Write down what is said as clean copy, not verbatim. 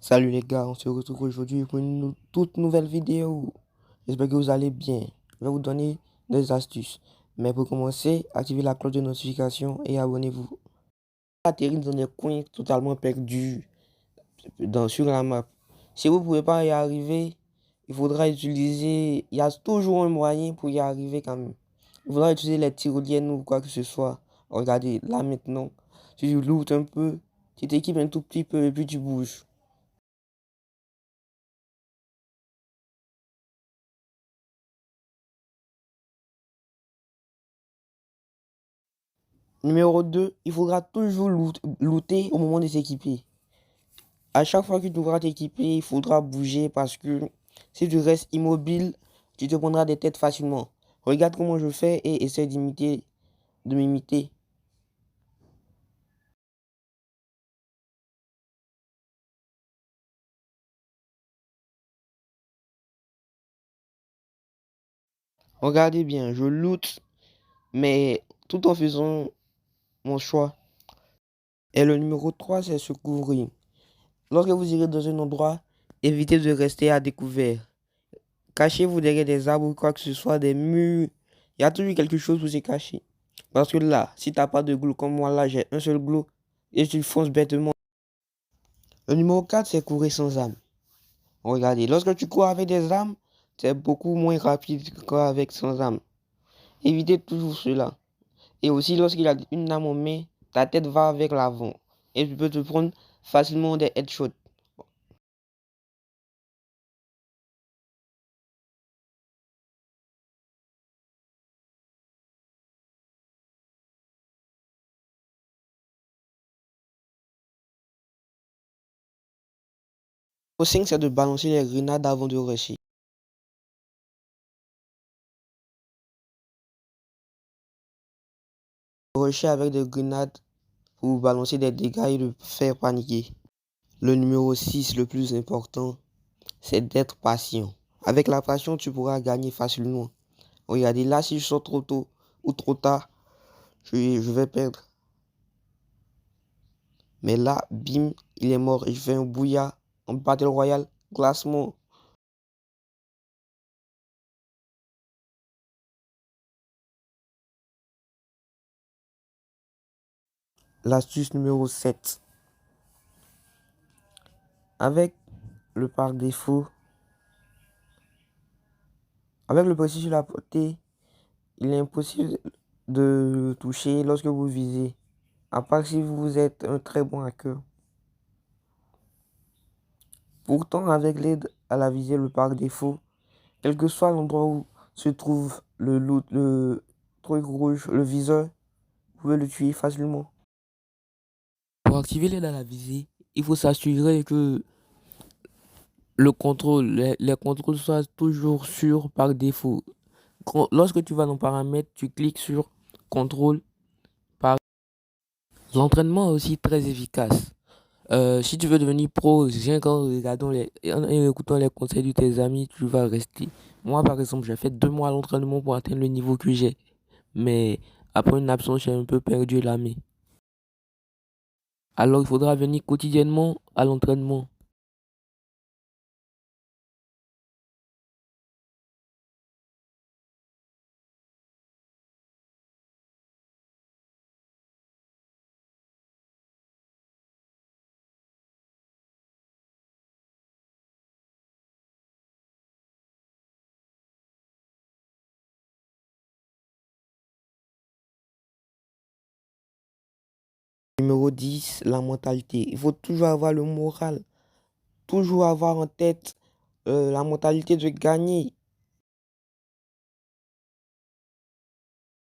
Salut les gars, on se retrouve aujourd'hui pour une toute nouvelle vidéo. J'espère que vous allez bien. Je vais vous donner des astuces. Mais pour commencer, activez la cloche de notification et abonnez-vous. Atterrir dans des coins totalement perdus sur la map. Si vous ne pouvez pas y arriver, il faudra utiliser... Il y a toujours un moyen pour y arriver quand même. Il faudra utiliser les tyroliennes ou quoi que ce soit. Regardez, là maintenant, tu lootes un peu, tu t'équipes un tout petit peu et puis tu bouges. Numéro 2, il faudra toujours looter au moment de s'équiper. À chaque fois que tu devras t'équiper, il faudra bouger parce que si tu restes immobile, tu te prendras des têtes facilement. Regarde comment je fais et essaie de m'imiter. Regardez bien, je loot, mais tout en faisant mon choix. Et le numéro 3, c'est se couvrir. Lorsque vous irez dans un endroit, évitez de rester à découvert. Cachez-vous derrière des arbres ou quoi que ce soit, des murs. Il y a toujours quelque chose pour se cacher. Parce que là, si t'as pas de glue comme moi, là, j'ai un seul glue et tu fonces bêtement. Le numéro 4 c'est courir sans arme. Regardez, lorsque tu cours avec des armes, c'est beaucoup moins rapide que qu'avec sans arme. Évitez toujours cela. Et aussi, lorsqu'il y a une arme en main, ta tête va avec l'avant. Et tu peux te prendre facilement des headshots. Au 5, c'est de balancer les grenades avant de rusher. Rusher avec des grenades pour balancer des dégâts et le faire paniquer. Le numéro 6 le plus important, c'est d'être patient. Avec la passion, tu pourras gagner facilement. Regardez, là, si je sors trop tôt ou trop tard, je vais perdre. Mais là, bim, il est mort et je fais un bouillard en Battle Royale, classement. L'astuce numéro 7. Avec le par défaut, avec le précis sur la portée, il est impossible de toucher lorsque vous visez. À part si vous êtes un très bon hacker. Pourtant, avec l'aide à la visée, le par défaut, quel que soit l'endroit où se trouve le truc rouge, le viseur, vous pouvez le tuer facilement. Pour activer l'aide à la visée, il faut s'assurer que les contrôles soient toujours sur par défaut. Lorsque tu vas dans paramètres, tu cliques sur contrôle par. L'entraînement est aussi très efficace. Si tu veux devenir pro, rien qu'en regardant en écoutant les conseils de tes amis, tu vas rester. Moi, par exemple, j'ai fait 2 mois d'entraînement pour atteindre le niveau que j'ai. Mais après une absence, j'ai un peu perdu la main. Alors, il faudra venir quotidiennement à l'entraînement. Numéro 10, la mentalité. Il faut toujours avoir le moral, toujours avoir en tête la mentalité de gagner.